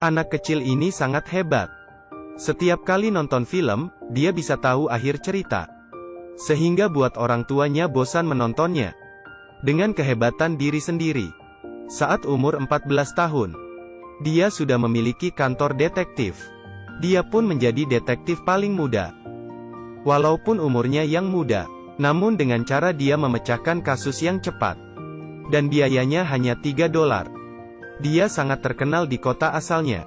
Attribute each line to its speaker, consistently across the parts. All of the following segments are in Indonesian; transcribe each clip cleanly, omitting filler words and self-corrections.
Speaker 1: Anak kecil ini sangat hebat. Setiap kali nonton film, dia bisa tahu akhir cerita. Sehingga buat orang tuanya bosan menontonnya. Dengan kehebatan diri sendiri. Saat umur 14 tahun, dia sudah memiliki kantor detektif. Dia pun menjadi detektif paling muda. Walaupun umurnya yang muda, namun dengan cara dia memecahkan kasus yang cepat. Dan biayanya hanya $3. Dia sangat terkenal di kota asalnya.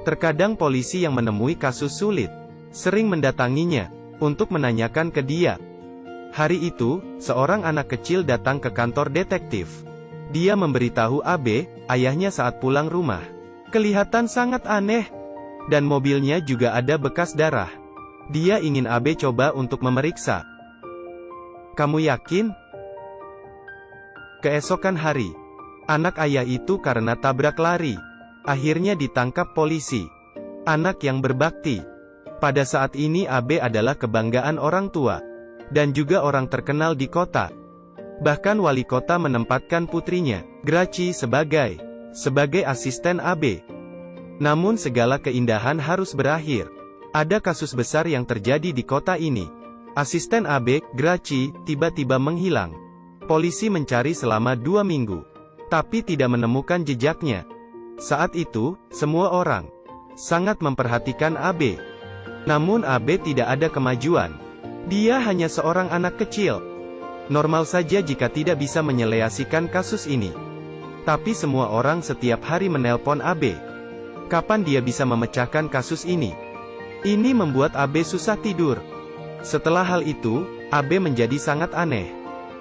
Speaker 1: Terkadang polisi yang menemui kasus sulit, sering mendatanginya, untuk menanyakan ke dia. Hari itu, seorang anak kecil datang ke kantor detektif. Dia memberitahu AB, ayahnya saat pulang rumah. Kelihatan sangat aneh. Dan mobilnya juga ada bekas darah. Dia ingin AB coba untuk memeriksa. Kamu yakin? Keesokan hari, anak ayah itu karena tabrak lari, akhirnya ditangkap polisi. Anak yang berbakti. Pada saat ini AB adalah kebanggaan orang tua. Dan juga orang terkenal di kota. Bahkan wali kota menempatkan putrinya, Gracie sebagai asisten AB. Namun segala keindahan harus berakhir. Ada kasus besar yang terjadi di kota ini. Asisten AB, Gracie, tiba-tiba menghilang. Polisi mencari selama 2 minggu. Tapi tidak menemukan jejaknya. Saat itu, semua orang sangat memperhatikan AB. Namun AB tidak ada kemajuan. Dia hanya seorang anak kecil. Normal saja jika tidak bisa menyelesaikan kasus ini. Tapi semua orang setiap hari menelpon AB. Kapan dia bisa memecahkan kasus ini? Ini membuat AB susah tidur. Setelah hal itu, AB menjadi sangat aneh.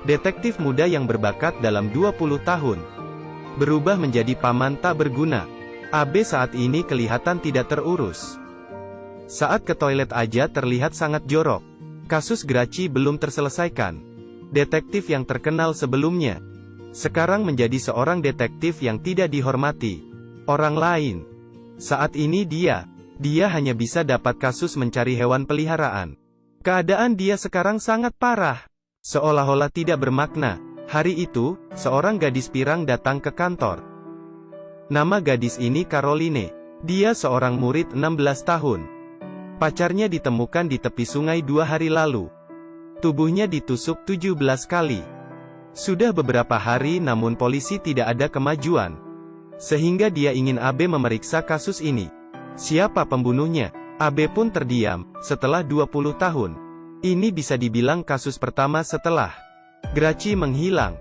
Speaker 1: Detektif muda yang berbakat dalam 20 tahun. Berubah menjadi paman tak berguna. AB saat ini kelihatan tidak terurus. Saat ke toilet aja terlihat sangat jorok. Kasus Gracie belum terselesaikan. Detektif yang terkenal sebelumnya, sekarang menjadi seorang detektif yang tidak dihormati orang lain. Saat ini dia hanya bisa dapat kasus mencari hewan peliharaan. Keadaan dia sekarang sangat parah. Seolah-olah tidak bermakna. Hari itu, seorang gadis pirang datang ke kantor. Nama gadis ini Caroline. Dia seorang murid 16 tahun. Pacarnya ditemukan di tepi sungai 2 hari lalu. Tubuhnya ditusuk 17 kali. Sudah beberapa hari namun polisi tidak ada kemajuan. Sehingga dia ingin AB memeriksa kasus ini. Siapa pembunuhnya? AB pun terdiam. Setelah 20 tahun. Ini bisa dibilang kasus pertama setelah Gracie menghilang.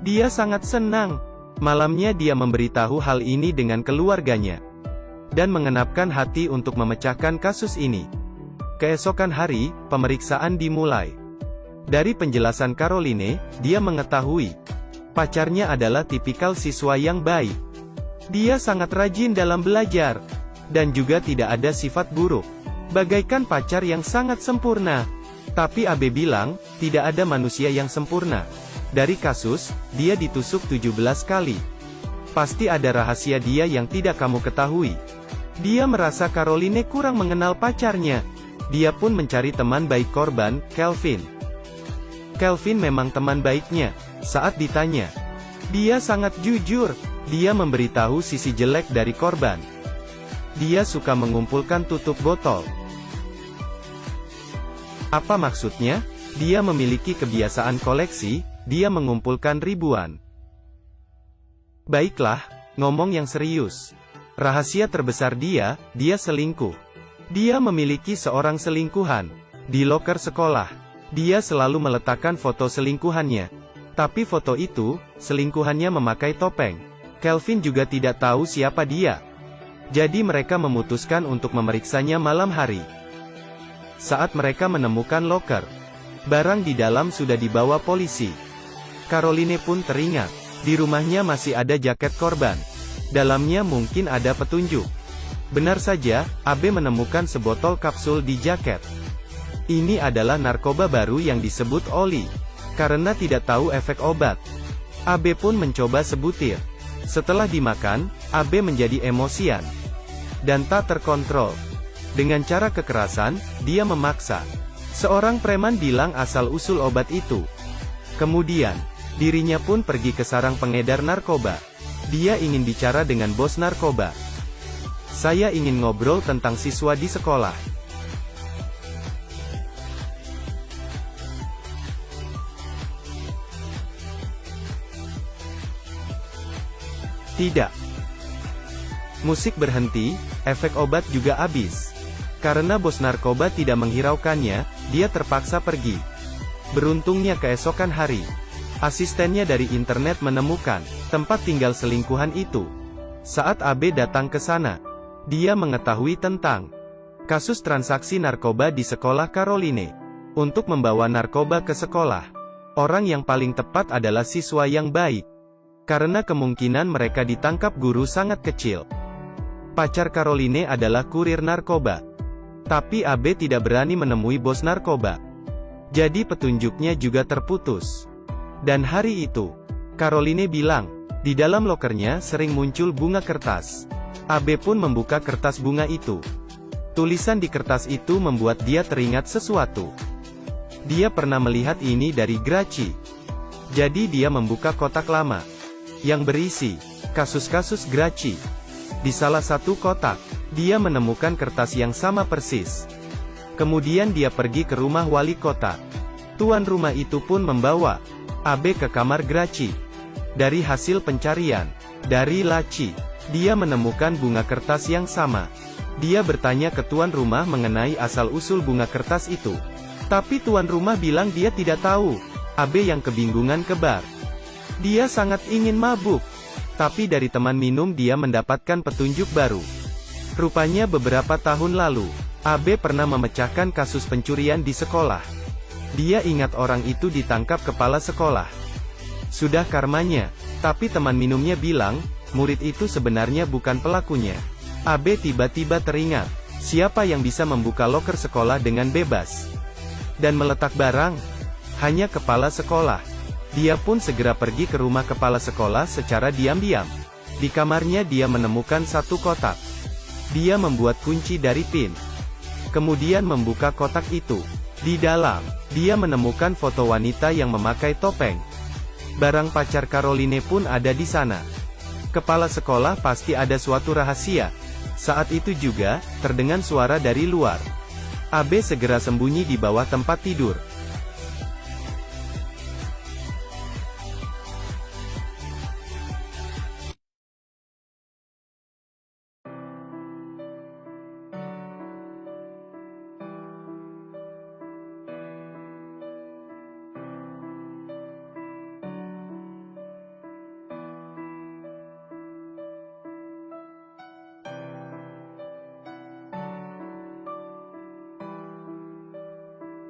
Speaker 1: Dia sangat senang. Malamnya dia memberitahu hal ini dengan keluarganya. Dan mengenapkan hati untuk memecahkan kasus ini. Keesokan hari, pemeriksaan dimulai. Dari penjelasan Caroline, dia mengetahui pacarnya adalah tipikal siswa yang baik. Dia sangat rajin dalam belajar. Dan juga tidak ada sifat buruk. Bagaikan pacar yang sangat sempurna. Tapi AB bilang, tidak ada manusia yang sempurna. Dari kasus, dia ditusuk 17 kali. Pasti ada rahasia dia yang tidak kamu ketahui. Dia merasa Caroline kurang mengenal pacarnya. Dia pun mencari teman baik korban, Kelvin. Kelvin memang teman baiknya. Saat ditanya, dia sangat jujur. Dia memberitahu sisi jelek dari korban. Dia suka mengumpulkan tutup botol. Apa maksudnya? Dia memiliki kebiasaan koleksi, dia mengumpulkan ribuan. Baiklah, ngomong yang serius. Rahasia terbesar dia selingkuh. Dia memiliki seorang selingkuhan. Di loker sekolah, dia selalu meletakkan foto selingkuhannya. Tapi foto itu, selingkuhannya memakai topeng. Kelvin juga tidak tahu siapa dia. Jadi mereka memutuskan untuk memeriksanya malam hari. Saat mereka menemukan loker, barang di dalam sudah dibawa polisi. Caroline pun teringat, di rumahnya masih ada jaket korban. Dalamnya mungkin ada petunjuk. Benar saja, AB menemukan sebotol kapsul di jaket. Ini adalah narkoba baru yang disebut Oli. Karena tidak tahu efek obat, AB pun mencoba sebutir. Setelah dimakan, AB menjadi emosian dan tak terkontrol. Dengan cara kekerasan, dia memaksa seorang preman bilang asal-usul obat itu. Kemudian, dirinya pun pergi ke sarang pengedar narkoba. Dia ingin bicara dengan bos narkoba. Saya ingin ngobrol tentang siswa di sekolah. Tidak. Musik berhenti, efek obat juga habis. Karena bos narkoba tidak menghiraukannya, dia terpaksa pergi. Beruntungnya keesokan hari, asistennya dari internet menemukan tempat tinggal selingkuhan itu. Saat AB datang ke sana, dia mengetahui tentang kasus transaksi narkoba di sekolah Caroline. Untuk membawa narkoba ke sekolah, orang yang paling tepat adalah siswa yang baik. Karena kemungkinan mereka ditangkap guru sangat kecil. Pacar Caroline adalah kurir narkoba. Tapi AB tidak berani menemui bos narkoba. Jadi petunjuknya juga terputus. Dan hari itu, Caroline bilang, di dalam lokernya sering muncul bunga kertas. AB pun membuka kertas bunga itu. Tulisan di kertas itu membuat dia teringat sesuatu. Dia pernah melihat ini dari Graci. Jadi dia membuka kotak lama yang berisi kasus-kasus Graci. Di salah satu kotak, dia menemukan kertas yang sama persis. Kemudian dia pergi ke rumah wali kota. Tuan rumah itu pun membawa AB ke kamar Graci. Dari hasil pencarian dari laci, dia menemukan bunga kertas yang sama. Dia bertanya ke tuan rumah mengenai asal-usul bunga kertas itu. Tapi tuan rumah bilang dia tidak tahu. AB yang kebingungan ke bar. Dia sangat ingin mabuk. Tapi dari teman minum dia mendapatkan petunjuk baru. Rupanya beberapa tahun lalu, AB pernah memecahkan kasus pencurian di sekolah. Dia ingat orang itu ditangkap kepala sekolah. Sudah karmanya, tapi teman minumnya bilang, murid itu sebenarnya bukan pelakunya. AB tiba-tiba teringat, siapa yang bisa membuka loker sekolah dengan bebas dan meletak barang? Hanya kepala sekolah. Dia pun segera pergi ke rumah kepala sekolah secara diam-diam. Di kamarnya dia menemukan satu kotak. Dia membuat kunci dari pin. Kemudian membuka kotak itu. Di dalam, dia menemukan foto wanita yang memakai topeng. Barang pacar Caroline pun ada di sana. Kepala sekolah pasti ada suatu rahasia. Saat itu juga, terdengar suara dari luar. AB segera sembunyi di bawah tempat tidur.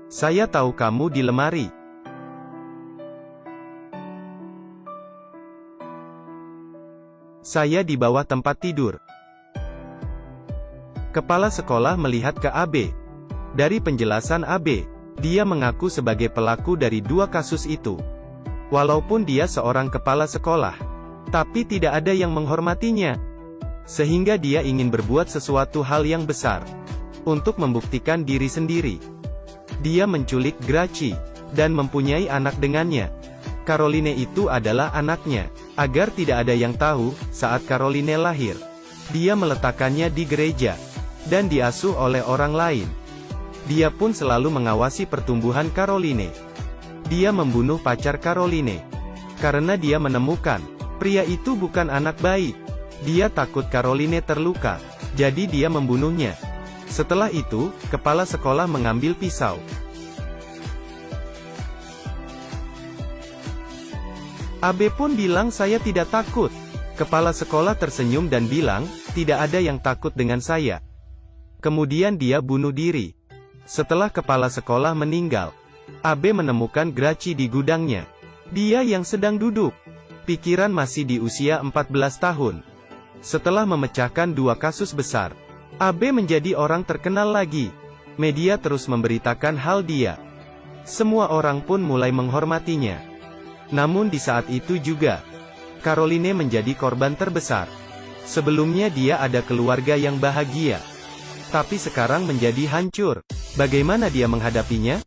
Speaker 1: Saya tahu kamu di lemari. Saya di bawah tempat tidur. Kepala sekolah melihat ke AB. Dari penjelasan AB, dia mengaku sebagai pelaku dari dua kasus itu. Walaupun dia seorang kepala sekolah, tapi tidak ada yang menghormatinya. Sehingga dia ingin berbuat sesuatu hal yang besar untuk membuktikan diri sendiri. Dia menculik Graci dan mempunyai anak dengannya. Caroline itu adalah anaknya. Agar tidak ada yang tahu, saat Caroline lahir, dia meletakkannya di gereja dan diasuh oleh orang lain. Dia pun selalu mengawasi pertumbuhan Caroline. Dia membunuh pacar Caroline karena dia menemukan pria itu bukan anak baik. Dia takut Caroline terluka, jadi dia membunuhnya. Setelah itu, kepala sekolah mengambil pisau. AB pun bilang saya tidak takut. Kepala sekolah tersenyum dan bilang, tidak ada yang takut dengan saya. Kemudian dia bunuh diri. Setelah kepala sekolah meninggal, AB menemukan Graci di gudangnya. Dia yang sedang duduk. Pikiran masih di usia 14 tahun. Setelah memecahkan dua kasus besar, AB menjadi orang terkenal lagi. Media terus memberitakan hal dia. Semua orang pun mulai menghormatinya. Namun di saat itu juga, Caroline menjadi korban terbesar. Sebelumnya dia ada keluarga yang bahagia. Tapi sekarang menjadi hancur. Bagaimana dia menghadapinya?